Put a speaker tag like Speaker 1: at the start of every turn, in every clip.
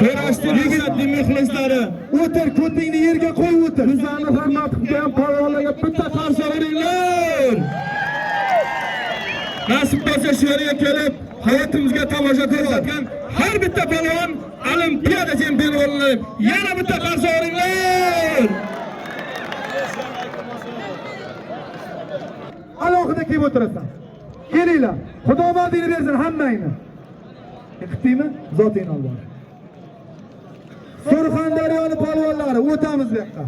Speaker 1: Kurashdi yigitning muxlislari.
Speaker 2: O'tir, ko'tingni yerga qo'y, o'tir.
Speaker 1: Bizlarni hurmat qilgan polvonlarga bitta qarshi beringlar. Nasib bo'lsa shu yerga kelib, hayotimizga tomosha ko'rsatgan har bitta polvon Olimpiada chempionlari yana bitta qarshi beringlar.
Speaker 2: Alohida kelib o'tirasan. Kelinglar. Xudo madini bersin hammangni. Yiqitdingmi? Zoting olib. Surxondaryoning polvonlari o'tamiz bu yoqqa.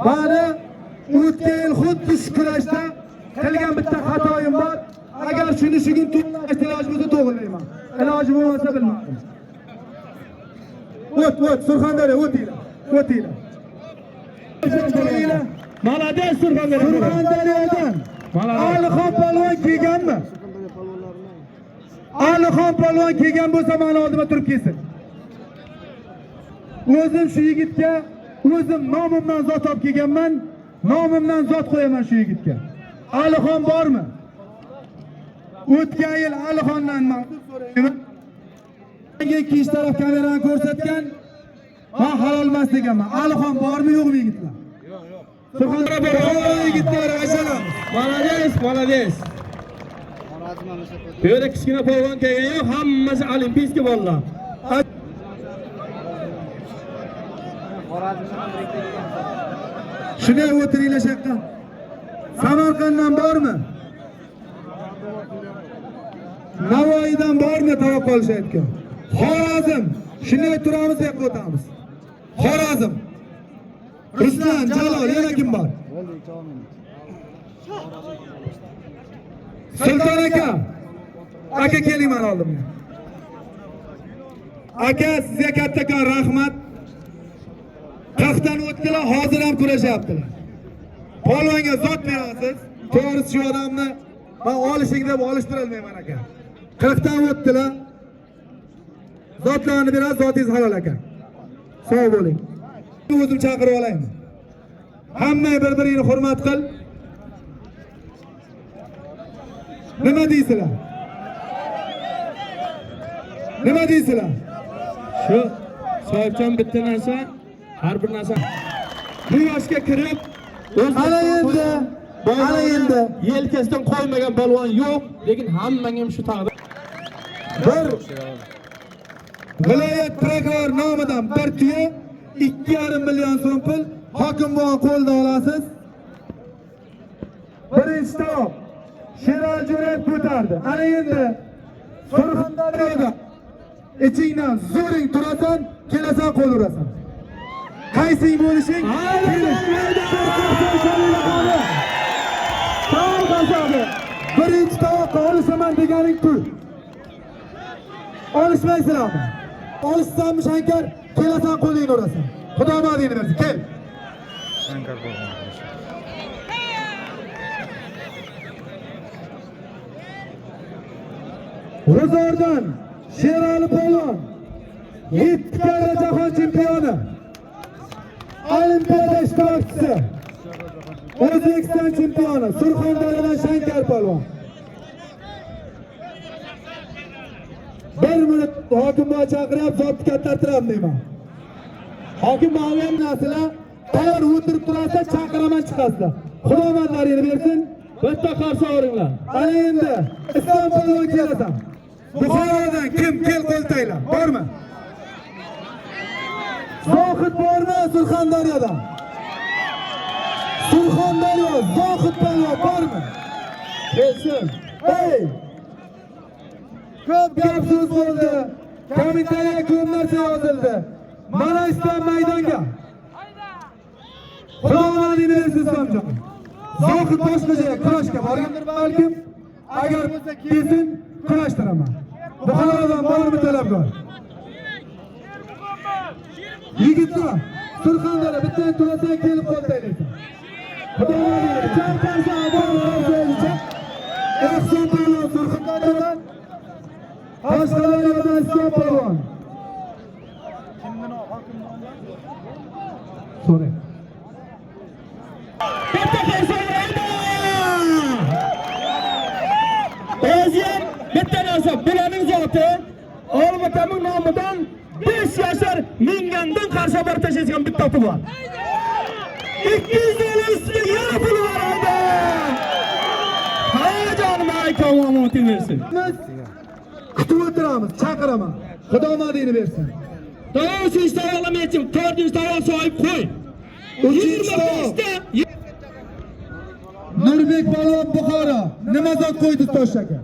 Speaker 2: Mana o'tgan yil xuddi shu kurashda qilgan bitta xatoyim bor. Agar shuni shugun to'g'rilash iloji bo'lsa to'g'rilayman. Iloji bo'lmasa bilmadim. O't, Surxondaryo o'tinglar. O'tinglar.
Speaker 1: Malades Surxondaryo.
Speaker 2: Surxondaryodan Alixon polvon kelganmi? Alixon polvon kelgan bo'lsa meni oldimga turib kelsin. O'zim shu yigitga o'zim nomimdan zot olib kelganman. Nomimdan zot qo'yaman shu yigitga. Alixon bormi? O'tgan yil Alixondan ma'lum so'rayman. Menga ikkinchi taraf kamerani ko'rsatgan. Men halol emas deganman. Alixon bormi yo'qmi yigitlar? Yo'q. Surxondaryo yigitlar aytamiz.
Speaker 1: Malades. Bu yerda kichkina polvon kelgan yo'q, hammasi olimpiyskiy bolalar.
Speaker 2: Shunday o'tiringlar shaqqa. Samarqanddan bormi? Navoiydan bormi tavoq olishayotgan? Xorazm. Shunday turamiz deb o'tamiz. Xorazm. Ruslan, Jalol, yana kim bor? Sulton aka. Aka keling men oldimga. Aka sizga kattakon rahmat. Qahdan o'tdilar, hozir ham kurashyaptilar. Polvonga zot berasiz. To'g'risi shu odamni men olishing deb olishtirolmayman aka. 40 dan o'tdilar. Zotlarni berasiz, zotingiz halol aka. Sog' bo'ling. O'zim chaqirib olaymi? Hamma bir-birini hurmat qil. Nima deysizlar? Nima deysizlar?
Speaker 1: Shu soyibchan bitta narsa, har bir narsa bu yoshga kirib,
Speaker 2: ana endi
Speaker 1: yelkasidan qo'ymagan polvon yo'q, lekin hammang ham shu taqdir.
Speaker 2: Bir viloyat prokuror nomidan bir tuya 2,5 million so'm pul hokim bo'lgan qo'ldan olasiz. Birinchi to'p Sherali Jo'rayev ko'tardi. Ana endi Surxondaryoda ichingdan zo'ring turasan, kelasan qo'l urasan. Qaysing bo'lishing? Birinchi tovoqqa olishaman deganing pul. Olishmaysizlarmi? Olishsanmi Shankar? Kelasan qo'lingni urasan. Xudo madingni bersin. Kel. Shankar bo'lgan. G'uzordan Sherali polvon 7 karra jahon chempioni, Olimpiada ishtirokchisi, O'zbekiston chempioni, Surxondaryodan Shankar polvon. 1 minut hokim bo'la chaqirib, zotni kattartiramiz deyman. Hokim ma'lum narsalar tayyor o'tirib turasa chaqiraman chiqasizlar. Xudo madlarini bersin.
Speaker 1: Bitta qarshi o'ringlar.
Speaker 2: Ana endi Islom polvon kelasan. Buxorodan kim kel qo'ltaylar? Bormi? Zohid bormi Surxondaryodan? Surxondaryo Zohid polvon bormi?
Speaker 1: Kelsin.
Speaker 2: Hey! Ko'p gap so'z bo'ldi. Komitaga ko'p narsa yozildi. Mana Islom maydonga. Xudoning bersin Islomjon. Zohid boshqacha kurashga borgandir balkim. Agar bo'lsa kelsin, kurashtiraman. Buxorodan bormi talabgor? Yigitlar, Surxondaryo bitta turasang kelib qo'ltaylaysan. Xudoning champion bo'lsa, Ehson polvon Surxondaryodan, Qashqadaryodan Islom polvon. Kimdan hokim nomlar? So'rang.
Speaker 1: Bitta qarshi o'ringlar. O'zim bitta narsa biladi. To'g'rining zoti Olmaotaning nomidan 5 yashar mingandan qarshi bir tashlaydigan bitta oti bor. 200 dollar ustiga yana pul bor edi. Hayajonim aytgan omonatini bersin.
Speaker 2: Kutib o'tiramiz, chaqiraman. Xudo omadingni bersin.
Speaker 1: To'g'ri istayoqlamaychim, 400 dollar so'yib qo'y. 25ta
Speaker 2: Nurbek Palvon Buxoro nima zot qo'ydi Tosh aka?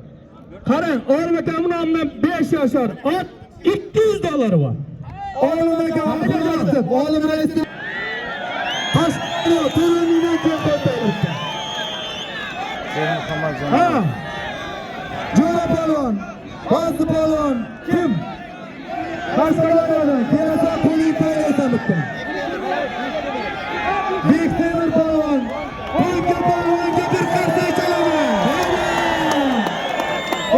Speaker 1: qarang, Olmaotaning nomidan 5 yashar ot 200 dollar bor.
Speaker 2: Olim aka, olim raisi. Toshkentda Turindan kelib Ha. Jo'ra Palvon, Fazli Palvon kim? Toshkentdan kelsa qo'ling tayyorsan bitta. Bektemir Palvon, Polka Palvonga bir qarsa chalaman.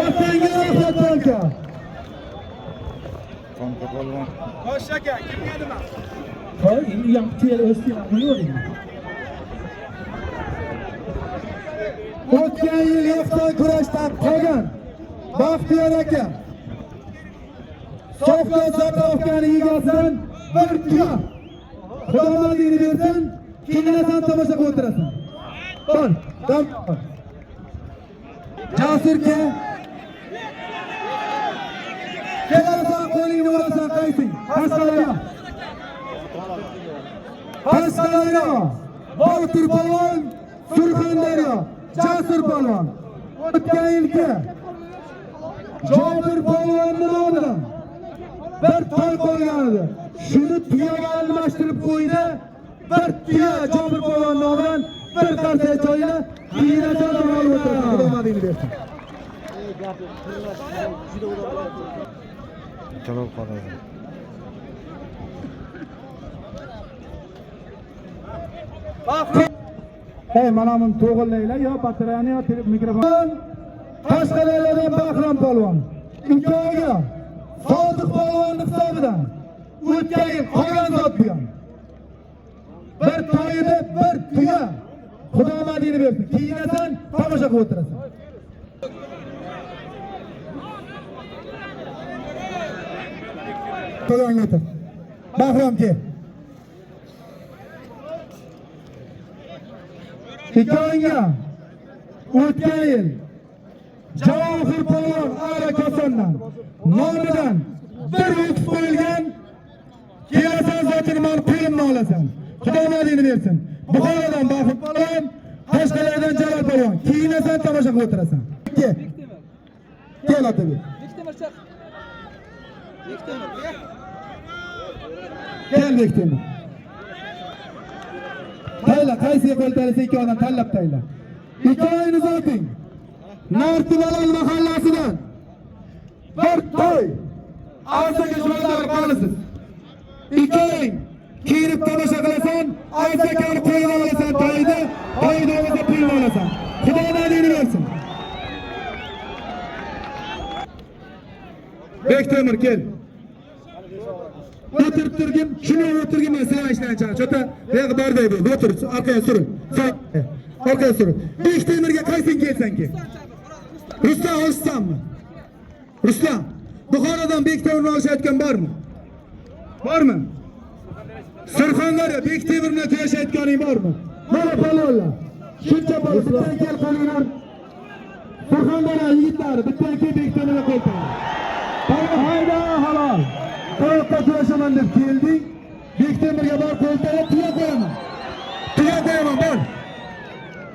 Speaker 2: Otanga rahmat Polka.
Speaker 3: Polka Palvon.
Speaker 2: Tosh aka, kimga nima?
Speaker 1: Qo'y, endi ham tel o'stirib qo'yavering.
Speaker 2: O'tgan yil yo'qdan kurashdan qolgan Baxtiyor aka Sofka Zakovkani egasidan bir tuya Xudo omadingni bersin, keyinasan tomosha qilib o'tirasan. Bon, dam. Jasurga kelasan qo'lingni urasan qaysing? Qashqadaryo. Qashqadaryo. Botir Palvon, Surxondaryo. Jasur Palvon. O'tgan yilgi Jobir Palvonni nomidan bir to'y qo'ygan edi. Shuni tuyaga almashtirib qo'ydi. Bir tuya Jobir Palvon nomidan bir qarsa joyini kiyinadan olib o'tirdi. Xudo omadingni bersin.
Speaker 3: Jalol Qodirov.
Speaker 2: Hey, mana buni to'g'rilaylar yo batareyani yo mikrofon. Qashqadaryodan Bahrom Palvon. Imkoniga Sodiq Palvonning hisobidan o'tgan yil qolgan zot bu ham. Bir to'yida bir tuya. Xudo omadingni bersin. Kiyinasan, tomosha qilib o'tirasan. To'g'ri o'tir. Bahrom ke. Hikoyanga o'tgan yil Javohir Palvon Ara Kosondan nomidan bir o'tib qo'yilgan kelasan zotini man pulimni olasan. Xudo omadingni bersin. Buxorodan Baxir Palvon, Qashqadaryodan Jalol Palvon. Kiyinasan, tomosha qilib o'tirasan. Kel otaga. Kel Bektemir. Tayla, qaysiga qo'l tanlasa ikki odam tanlab tayla. Hikoyani zoting. Nartibalal mahallasidan bir to'y. Arsaga jo'natib qolasiz. Hikoyang kiyinib tomosha qilasan, arsakani qo'yib olasan to'yda, to'yda o'zi pul olasan. Xudo omadingni bersin. Bektemir kel. O'tirib turgin, shuni o'tirgin men sizlar ishdan chiqaman. Chota, yo'q borday bu. O'tir, orqaga surin. Orqaga surin. Bektemirga qaysing kelsan ki? Rustam olishsanmi? Rustam, Buxorodan Bektemirni olishayotgan bormi? Bormi? Surxondaryo Bektemirni to'yashayotganing bormi? Mana palonlar. Shuncha bola bitta kel qo'linglar. Surxondaryo yigitlari bitta kel Bektemirga qo'l qo'ying. Hayda halol. To'yga kurashaman deb kelding. Bektemirga bor qo'ltayga tuya qo'yaman. Tuya qo'yaman bor.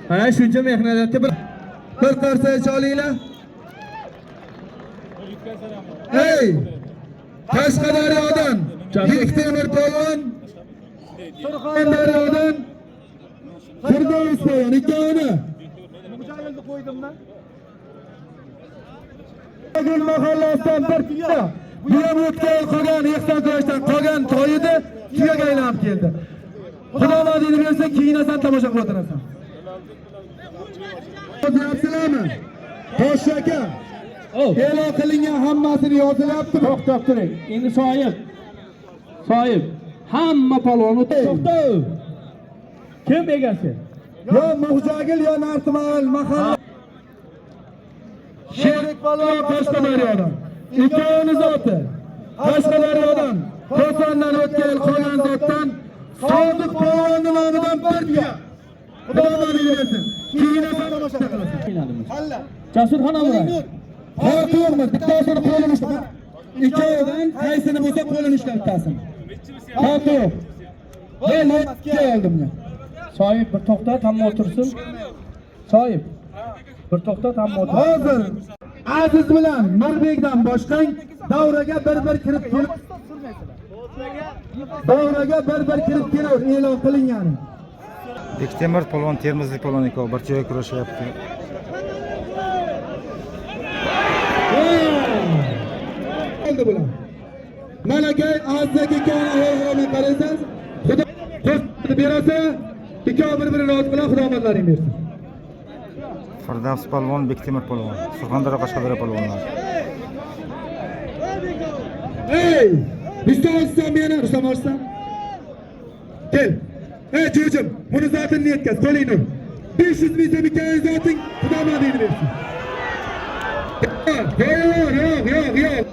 Speaker 2: Ha, shuncha mehnatga bir qarsa olinglar. Hey! Qashqadaryodan Bektemir Palvon, Surxondaryodan Firdavs Palvon ikkovini. Mujahidni qo'ydimmi? Bugun mahallasidan bir tuya. Bu ham o'tgan qolgan ehson kurashdan qolgan to'yida tuyaga aylanib keldi. Xudo omadingni bersin, kiyinasan, tomosha qilib o'tirasan. Yaxshilarmi? Tosh aka. E'lon qilingan hammasini yozilyapti.
Speaker 1: To'xtab turing. Endi soyib. Hamma palvon to'xtab. Kim egasi?
Speaker 2: Yo Muhjagil yo Nartimal mahalla. Sherik Palvon Qashqadaryodan. ikkovini zoti Qashqadaryodan, Ko'sandan o'tgan qolgan zotdan Sodiq polvonni nomidan bir tuya. Xudo ma'lum bersin. Keyin ham tomosha qilasiz.
Speaker 1: Jasurxon Amuray.
Speaker 2: Farqi yo'qmi? Bittasini qo'lini ushlab, ikkovidan qaysini bo'lsa qo'lini ushlab bittasin. Farqi yo'q. Men keldim.
Speaker 1: Soyib bir to'xta, tamom o'tirsin. Soyib. Bir to'xta, tamom o'tir.
Speaker 2: Hozir Aziz bilan Nurbekdan boshqang davraga bir kirib kelib e'lon qilingan.
Speaker 3: Bektemir polvon, Termizlik polvon ikkovi bir joyga kurashyapti.
Speaker 2: Oldi bular. Malakay Azizga ikkovini o'g'irlamay qarasangiz, Xudo to'xtatib berasa, ikkovi bir-birini rozi qilib Xudo omadlaring bersin.
Speaker 3: Firdavs polvon, Bektemir polvon, Surxondaryo Qashqadaryo polvonlari.
Speaker 2: Ey! Rustam meni Rustam olsan. Kel. Ey çocuğum, bunu zaten niyetkaz, kolayın ol. 500 bin semikayen zaten Xudo madini versin. Yok.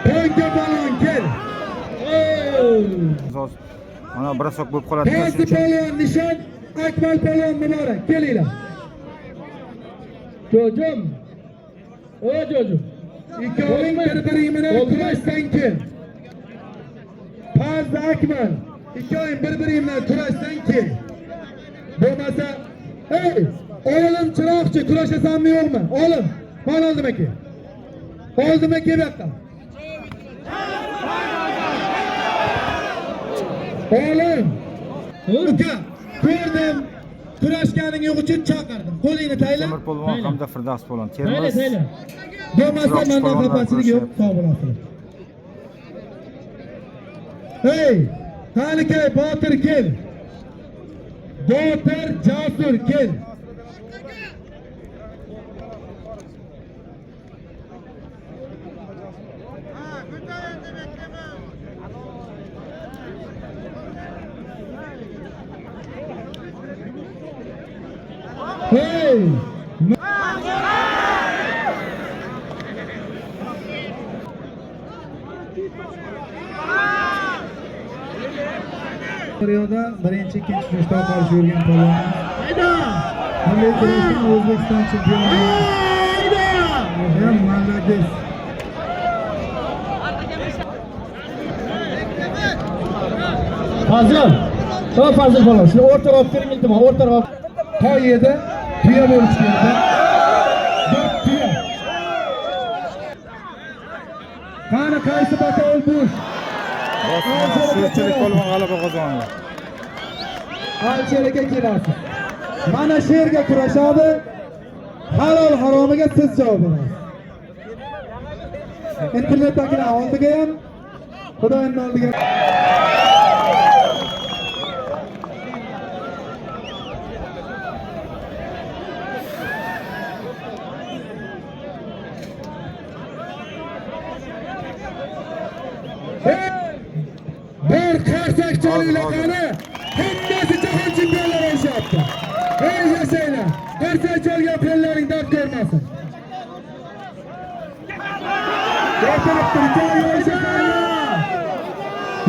Speaker 2: Pönke balon kel.
Speaker 3: Mana bir sok bo'lib qoladi.
Speaker 2: Pasti balon nishon, Akmal balon muborak. Kelinglar.
Speaker 1: Çocuğum. O çocuğum.
Speaker 2: İkkoving bir-biring bilan kurashsan kel. Pasti Akmal. İkkoving bir-biring bilan kurashsan kel. Bo'lmasa, hey, oğlum chiroqchi, kurashasanmi yo'qmi? Oğlum, mana oldim aka. Oldim aka bu yoqqa. Oğlum, uka, ko'rdim. Kurashganing yo'q uchun chaqirdim. Qo'lingni tayla.
Speaker 3: Bektemir polvon hamda Firdavs polvon, Termiz.
Speaker 2: Bo'lmasa mendan xafachilik yo'q, sog' bo'lasizlar. Hey, qanikay Botir kel. Botir Jasur kel. Hey! Daryoda birinchi, ikkinchi kurashda qarshi yurgan polvon.
Speaker 1: Hayda!
Speaker 2: Milliy kurashdan O'zbekiston chempioni.
Speaker 1: Hayda!
Speaker 2: Ham malades.
Speaker 1: Fazıl. Çok fazıl falan. Şimdi orta raf verin iltimos. Orta raf.
Speaker 2: Toyeda tuya bo'lib chiqdi. 4 tuya. Qani qaysi batol bo'sh?
Speaker 3: Sherchilik polvon g'alaba qozondi.
Speaker 2: Qanchalikka kelasiz? Mana sherga kurashadi. Halol haromiga siz javob berasiz. Internetdagi oldiga ham Xudoning oldiga bir qarsak chalilagani hammasi jahon chempionlari o'shyapti. Ey yashanglar, qarsak chalgan qo'llaring dard ko'rmasin. Gapirib turgan yo'shaqlar.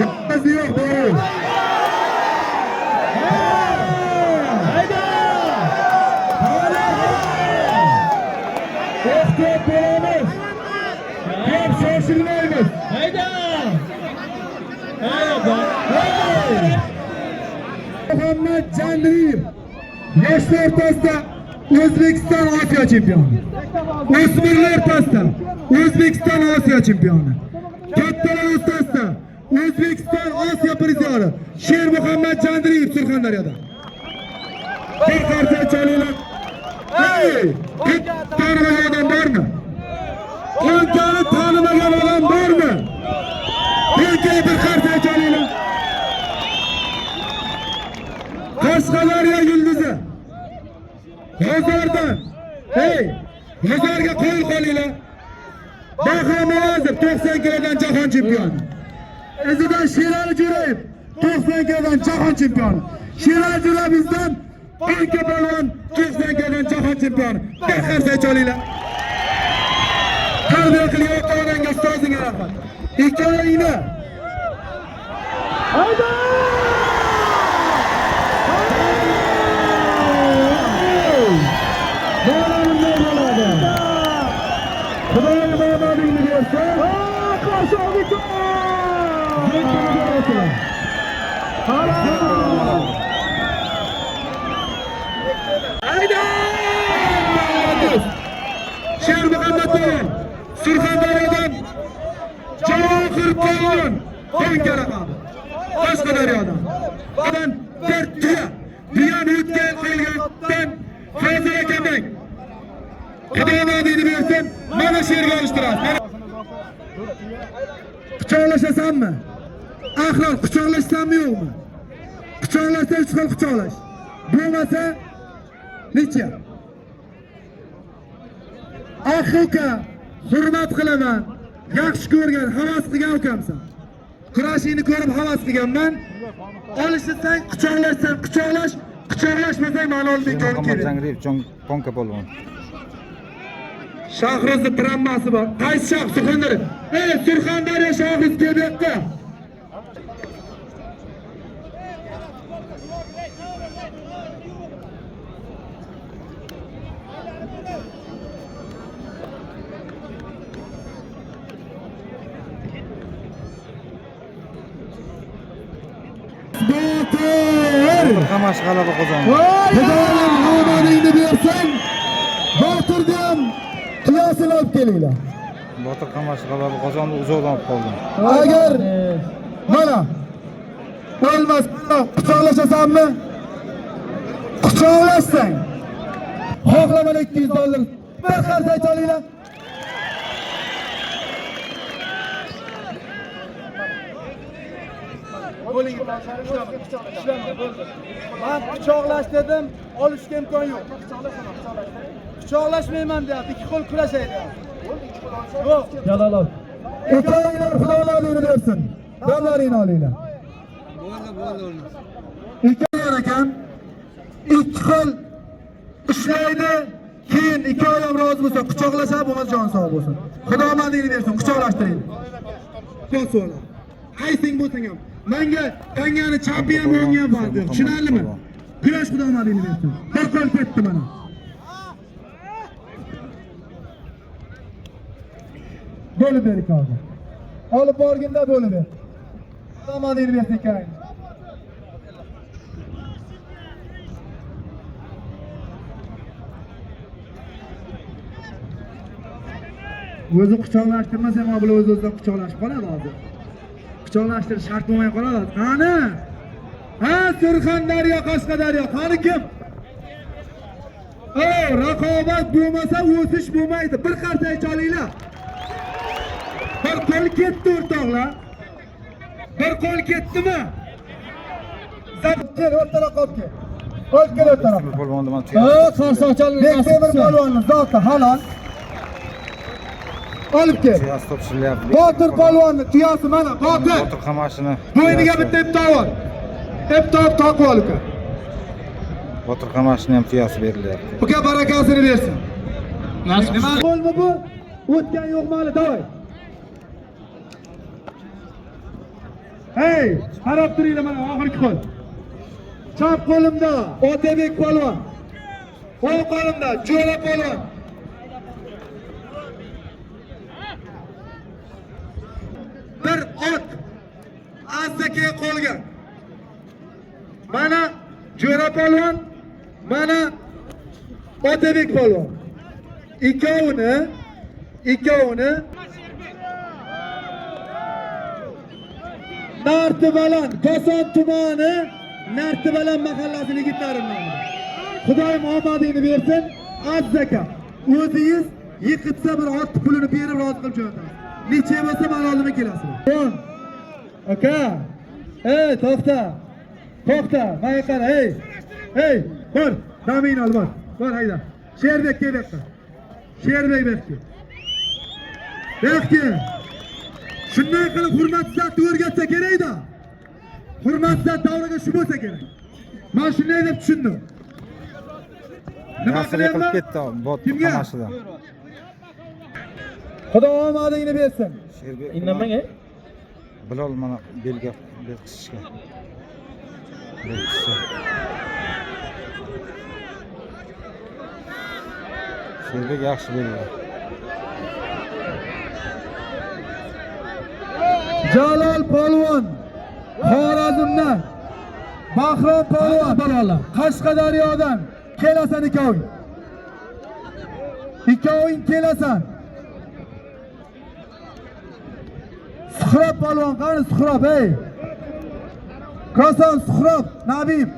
Speaker 2: Yo'q, bo'l.
Speaker 1: Hayda!
Speaker 2: Ehtiyot bo'lamiz. Gap shoshilmaymiz.
Speaker 1: Hayda! Hayda!
Speaker 2: Muhammad Jandriyev yoshlar o'rtasida O'zbekiston Osiyo chempioni. O'smirlar o'rtasida O'zbekiston Osiyo chempioni. Kattalar o'rtasida O'zbekiston Osiyo prizori Sher Muhammad Jandriyev Surxondaryoda. Bir qarsa chalinglar. Hey! Tanimagan odam bormi? Qo'nkani tanimagan odam bormi? Bir qarsa chalinglar. Qashqadaryo yulduzi G'uzordan. Hey, G'uzorga qo'l qo'yinglar. Bahrom Niyozov 90 kilodan jahon chempioni. Izidan Sherali Jo'rayev 90 kilodan jahon chempioni. Sherali Jo'rayev bizdan Banka Polvon 90 kilodan jahon chempioni. Bir qarsa cholinglar. Tarbiya qilgan ota-onangga ustozingga rahmat. Ikkalangni. Hayda! Xudoning omadingni bersin. Qarshi oldik. Hayda! Sher Muhammadov Surxondaryodan Javohir Polvon Banka raqami. Qashqadaryodan. Adan bir tuyani o'tgan qilgandan Fazil akamning Xudoning bersin, mana sherga olishtirasiz. Quchoqlashasanmi? Axir quchoqlashsanmi yo'qmi? Quchoqlashsa 3 xil quchoqlash. Bo'lmasa necha? Aka, hurmat qilaman. Yaxshi ko'rgan, havas qilgan ukamsan. Kurashingni ko'rib havas qilganman. Olishsang quchoqlashsan, quchoqlash, quchoqlashmasang ma'no olmaydigan kerak.
Speaker 3: Zangriyev Banka Polvon.
Speaker 2: Shahrizni tramvasi bor. Qaysi shahar? Surxondaryo. Ey, Surxondaryo shahri kelmoqda.
Speaker 3: Botir Qamash g'alaba qozondi.
Speaker 2: Xudoning omadingni bersin. Botirni ham qiyosini olib kelinglar.
Speaker 3: Botir Qamash g'alaba qozondi, uzoqdan olib qoldi.
Speaker 2: Agar mana bo'lmas, quchoqlashasanmi? Quchoqlashsang. Xohlaman $200. Bir qarsa aytolinglar.
Speaker 4: Ben quchoqlash dedim, olishga imkon yo'q. Quchoqlashmayman deyapti, 2 qo'l kurashaydi. Yo'q.
Speaker 2: Jalolov. Ikkalanglar xudolarni bersin. Damlaringni olinglar. Ikkalar ekan 2 qo'l ishlaydi, keyin 2 oyam rozi bo'lsa quchoqlashib, bo'lmasa jon sog' bo'lsin. Xudo omadingni bersin, quchoqlashtiring. Qo'sola. Qaysing bo'lsang ham. Menga tangani champion bo'lgan bor, tushunarlimi? Kurash xudo omadingni bersin. Bir qo'l ketdi mana. Bo'lib ber ekan. Olib borganda bo'lib ber. Xudo omadingni bersin kerak. O'zi quchoqlashtirmasa ham bular o'z-o'zidan quchoqlashib qoladi hozir. Quchoqlashtirish shart bo'lmay qoladi. Qani? Ha, Surxondaryo, Qashqadaryo, qani kim? Raqobat bo'lmasa o'sish bo'lmaydi. Bir qarsa aytolinglar. Bir qo'l ketdi o'rtoqlar. Bir qo'l ketdimi? Zabtel o'rtaroq olib kel. Olib kel o'rtaroq.
Speaker 3: Polvonni mana
Speaker 2: qarsoqchalik Bektemir polvonni zoti halol. Olib kel.
Speaker 3: tuyasi topshirilyapti.
Speaker 2: Botir polvonni tuyasi mana, Botir.
Speaker 3: Botir Qamashini
Speaker 2: Bo'yniga bitta iptoq bor. Iptoq taqib ol uka.
Speaker 3: Botir Qamashini ham tuyasi berilyapti.
Speaker 2: Uka barakasini bersin. Nima qo'lmi bu? O'tgan yo'qmi hali, davay. Hey, qarab turinglar mana oxirgi qo'l. Chap qo'limda Otabek polvon. O'ng qo'limda Jo'ra polvon. Bir ot Azdaka qo'lgan. Mana Jo'ra polvon, mana Otabek polvon. Ikkovini Nartibalan, Koson tumani Nartibalan mahallasi yigitlaridan. Xudoyim omadingni bersin. Azdaka, o'zingiz yiqitsa bir ot pulini berib rozi qilib jo'natasiz. Necha bo'lsa men oldimga kelasizlar. Aka. Ey, to'xta. Mana qara, ey. Bor, damingni ol, bor. Bor hayda. Sherbekka bekka. Sherbek bekka. Bekka. Shunday qilib hurmatsizlikni o'rgatsa kerak-da. Hurmatsizlik davriga shu bo'lsa kerak. Men shunday deb tushundim.
Speaker 3: Nasr yiqilib ketdi bot qamashidan.
Speaker 2: Xudo omadingni bersin.
Speaker 3: Sherbek
Speaker 1: Indamang,
Speaker 3: Bilol mana belga qisishga. Sherbek yaxshi belga.
Speaker 2: Jalol polvon Xorazmdan, Bahrom polvon bolalar Qashqadaryodan kelasan ikkoving. Ikkoving kelasan. Suhrob polvon, qani Suhrob, ey. Koson Suhrob, Nabib.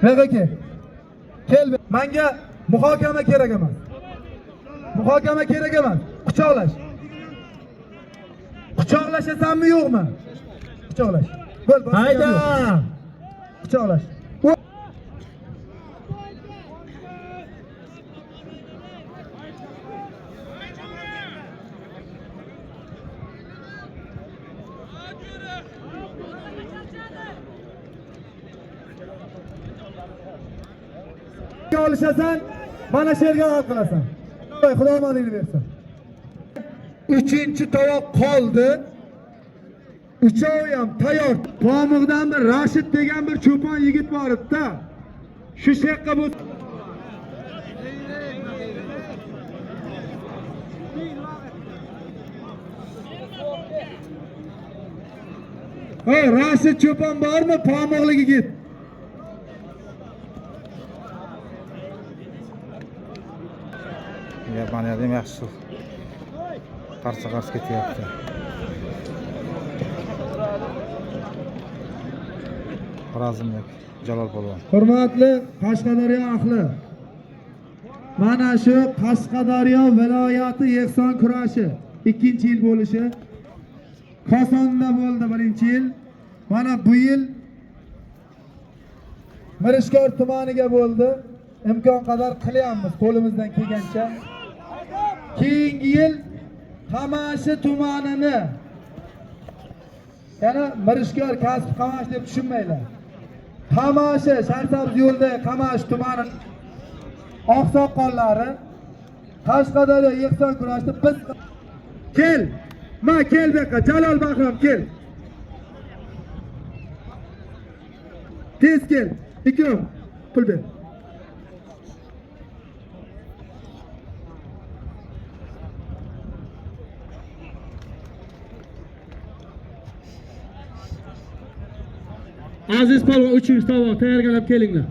Speaker 2: Aka, kel. Menga muhokama kerak emas. Muhokama kerak emas. Quchoqlash. Quchoqlashasanmi yo'qmi? Quchoqlash. Bo'l,
Speaker 1: hayda.
Speaker 2: Quchoqlash. Olishasan, mana sherga hal qilasan. Xudo omoningni bersin. 3-chi tovoq qoldi. Uchovi ham tayyor. Pomig'dan bir Rashid degan bir cho'pon yigit bor edi-da. Shu shaqqa bu Rashid cho'pon bormi? Pomig'li yigit.
Speaker 3: Yaponiyada ham yaxshi qarshi ketyapti. Xorazmlik Jalol polvon.
Speaker 2: Hurmatli Qashqadaryo ahli. Mana shu Qashqadaryo viloyati yekson kurashi 2-yil bo'lishi. Kosonda bo'ldi 1-yil. Mana bu yil Mirishkor tumaniga bo'ldi. Imkon qadar qilyapmiz qo'limizdan kelgancha. Keyingi yil Qamashi tumanini, yana Mirishkor kasb Qamash deb tushunmaylar. Qamashi Sharsabz yo'lda Qamash tumani oqsoqollari Qashqadaryo yekson kurashda biz kel. Ma kel beqa Jalol Bahrom kel. Tez kel. Ikrom pul ber.
Speaker 1: Aziz polvon 3-chi tovoq tayyorlab kelinglar.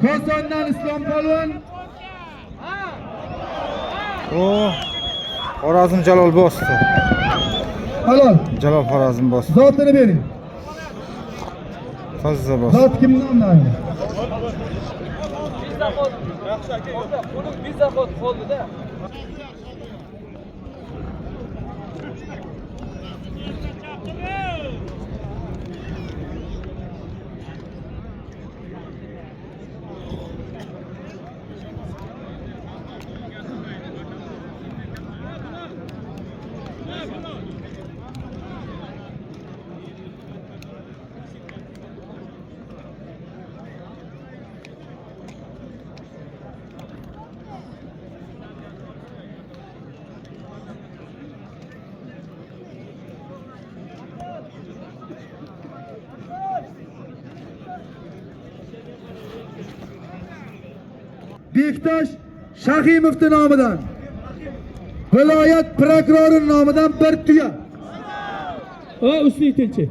Speaker 2: Kosondan Islom polvon.
Speaker 3: Xorazm Jalol bosdi.
Speaker 2: Halol.
Speaker 3: Jalol Xorazm bosdi.
Speaker 2: Zotini bering.
Speaker 3: Toza bosdi.
Speaker 2: Zot kimdan o'ynaydi?
Speaker 4: Bizafot qo'lida.
Speaker 2: Bektosh Shahimovning nomidan, viloyat prokurori nomidan bir tuya.
Speaker 1: Usli tinchi.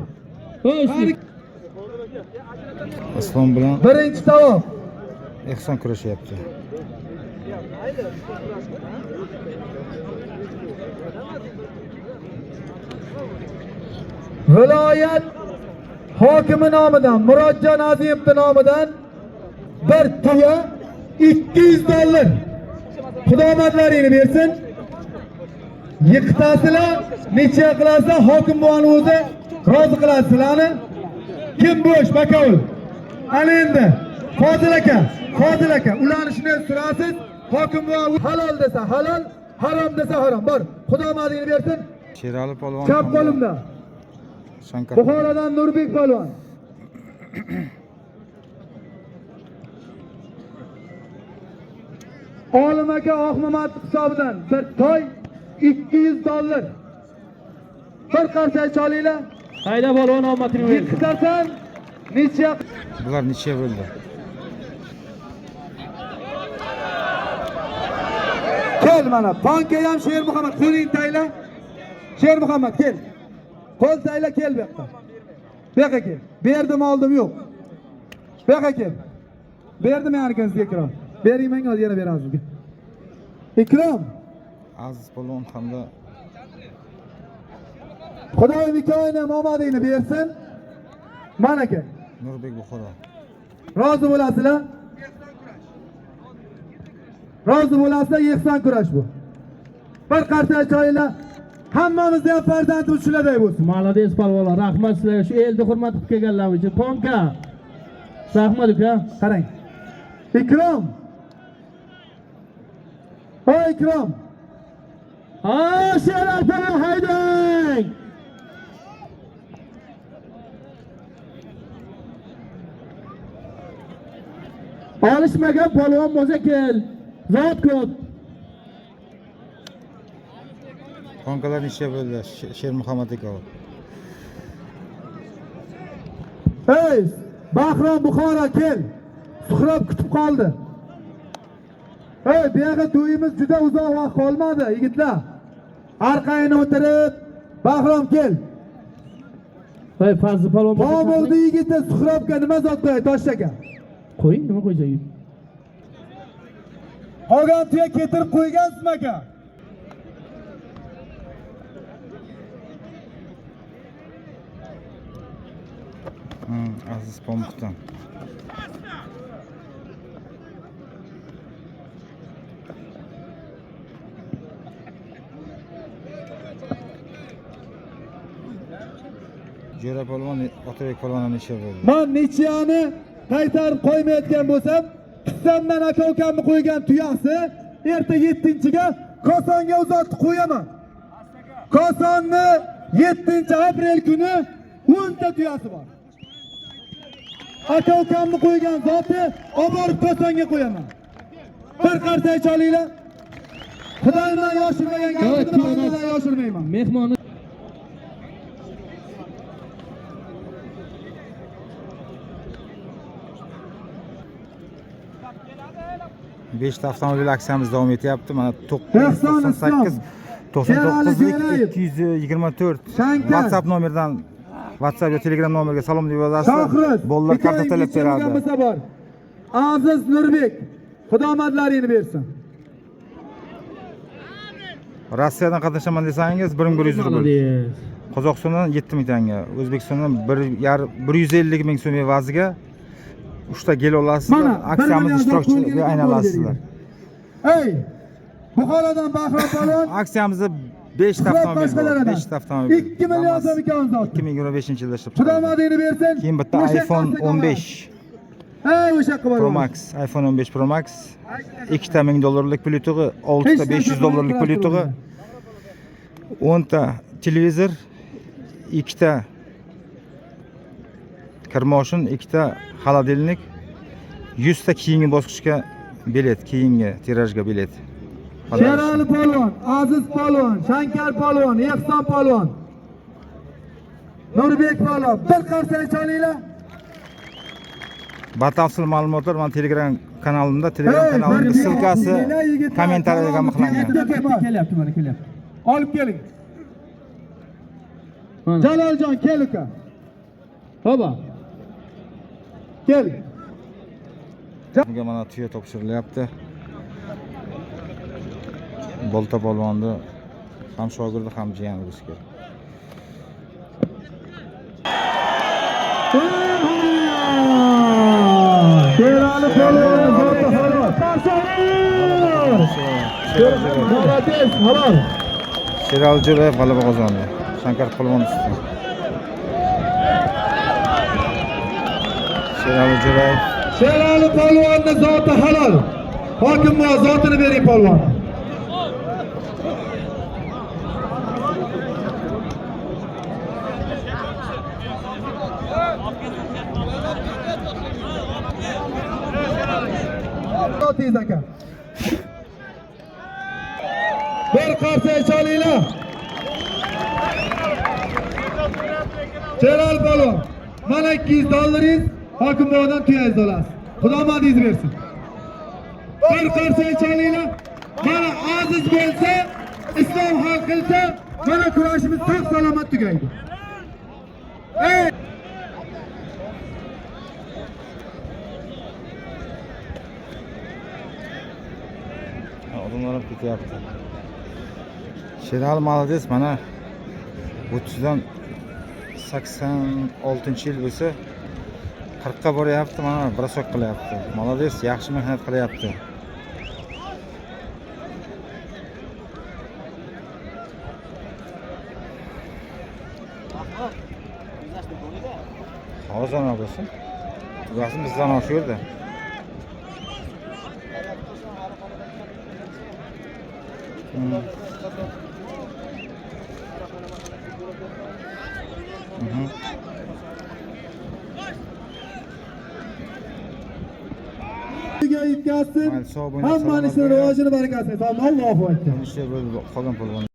Speaker 1: Usli.
Speaker 3: Islom bilan
Speaker 2: Birinchi tovoq.
Speaker 3: ehson kurashyapti.
Speaker 2: Viloyat hokimi nomidan, Murodjon Azimovning nomidan bir tuya $200. Xudomadlaringni bersin. Yiqitasizlar, necha qilasizlar, hokim buvani o'zi rozi qilasizlarni. Kim bo'sh bakovul? Ana endi Fozil aka, ularni shunday so'rasiz. Hokim buva halol desa halol, harom desa harom. Bor, Xudomadingni bersin.
Speaker 3: Sherali polvon.
Speaker 2: Chap qo'limda.
Speaker 3: Shankar.
Speaker 2: Buxorodan Nurbek polvon. Olim aka Oqmamat hisobidan bir toy $200. Bir qarsak cholinglar.
Speaker 1: Hayda polvon omadini bersin.
Speaker 2: Yiqitarsan necha?
Speaker 3: Bular necha bo'ldi?
Speaker 2: Kel mana, Panka ham Sher Muhammad qo'ling tayla. Sher Muhammad kel. Qo'l tayla kel bu yoqqa. Bu yoqqa kel. Berdim oldim yo'q. Bu yoqqa kel. Berdim yarkan sizga ikrom. Bering menga hozir yana beramiz. Ikrom.
Speaker 3: Aziz polvon hamda
Speaker 2: Xudoy mikoyini omadingni bersin. Mana aka.
Speaker 3: Nurbek Buxoro.
Speaker 2: Rozi bo'lasizlar? Rozi bo'lasizlar, yehson kurash bu. Bir qarta choylar hammamizda ham farzandimiz shularday bo'lsin.
Speaker 1: Молодец polvonlar, rahmat sizlarga shu elni hurmat qilib kelganlar uchun. Ponka. Rahmat uka.
Speaker 2: Qarang. Ikrom. Hoy Ikrom.
Speaker 1: Sherali haydang. Olishmagan polvon bo'lsa kel. Zot ko'p.
Speaker 3: Konkalar necha bo'ldi? Sher Muhammad aka.
Speaker 2: Hey, Bahrom Buxoro kel. Suhrob kutib qoldi. Hey, bu yerga to'yimiz juda uzoq vaqt qolmadi, yigitlar. Orqangni o'tirib, Bahrom kel.
Speaker 1: Voy Fazli polvon bo'lsa.
Speaker 2: Pomog'ni yigiti Suhrobga nima zot qo'yay, Tosh aka?
Speaker 1: Qo'ying, nima qo'yacak?
Speaker 2: Qolgan tuya ketirib qo'ygansizmi aka?
Speaker 3: Aziz Pomukdan. Jo'ra polvon, Otabek polvon necha bo'ldi?
Speaker 2: Men nechani qaytarib qo'ymayotgan bo'lsam, tutamdan aka ukamni qo'ygan tuyasi erta 7-ga Kosonga uzatib qo'yaman. Kosonni 7-aprel kuni 10 ta tuyasi bor. Aka ukamni qo'ygan zoti olib borib Kosonga qo'yaman. Bir qarsak cholinglar. Xudoyimdan yoshirmagan gapimni yoshirmayman.
Speaker 1: Mehmonni
Speaker 3: 5 ta avtomobil aksiyamiz davom etyapti. Mana
Speaker 2: 98
Speaker 3: 99 224 WhatsApp nomerdan WhatsApp va Telegram nomeriga salom deb yozasiz. Bolalar karta talab beradi.
Speaker 2: Aziz Nurbek, xudomadlaringni bersin.
Speaker 3: Rossiyadan qatnashaman desangiz 1100 rubl. Qozog'istondan 7000 tanga, O'zbekistondan 150 ming so'm evaziga 3 ta gel olasizlar. Aksiyamiz ishtirokchilariga aylansizlar.
Speaker 2: Hey! Buxorodan Bahrom polvon.
Speaker 3: Aksiyamizda 5 ta avtomobil bor. 5 ta avtomobil.
Speaker 2: 2 million so'm ekan zot.
Speaker 3: 2025-yilda ishlab chiqarildi.
Speaker 2: Xudomadingni bersin.
Speaker 3: Keyin bitta iPhone 15
Speaker 2: Hey, o'sha qilib
Speaker 3: Pro Max, iPhone 15 Pro Max, 2 ta $1000 Bluetooth, 6 ta $500 Bluetooth, 10 ta televizor, 2 ta kirmoshin, 2 ta xolodilnik, 100 ta keyingi bosqichga bilet, keyingi tirajga bilet.
Speaker 2: Sherali polvon, Aziz polvon, Shankar polvon, Ehson polvon, Nurbek polvon, bir qarsak cholinglar.
Speaker 3: Batafsil ma'lumotlar mana Telegram kanalimda, Telegram kanalining ssilkasi kommentariyada muhrlangan.
Speaker 2: Kelyapti, mana kelyapti. Olib keling. Jaloljon kel uka.
Speaker 1: Ho'ba.
Speaker 2: Kel.
Speaker 3: Bunga mana tuya topshirilyapti. Bolta polvonni ham shogirdi, ham jiyani bo'lishi kerak.
Speaker 1: Sherali polvon zoti halol. Молодец, halol.
Speaker 3: Sherali Jo'rayev g'alaba qozondi. Shankar polvon ustidan. Sherali Jo'rayev
Speaker 2: Sherali polvonni zoti halol. Hokimboy zotini bering polvon. Zotingiz aka. Bir qarsak chalinglar. Sherali polvon, mana $200, hokimboydan tuyangizni olasiz. Xudo madingizni bersin. Bir qarsak chalinglar. Mana aziz bo'lsa, islom hal qilsa, mana kurashimiz sog' salomat tugaydi. Ey!
Speaker 3: odamlar ham ketyapti. Sherali молодец, mana 30dan 86-yil bo'lsa 40ga boryapti, mana brosok qilyapti. Молодец, yaxshi mehnat qilyapti. Hozir nima bo'lsin? Tugasi bizdan shu yerda.
Speaker 2: Yetkazsin. Hammaningizning rivojini barakasini. Allohu akbar.
Speaker 3: Qolgan polvon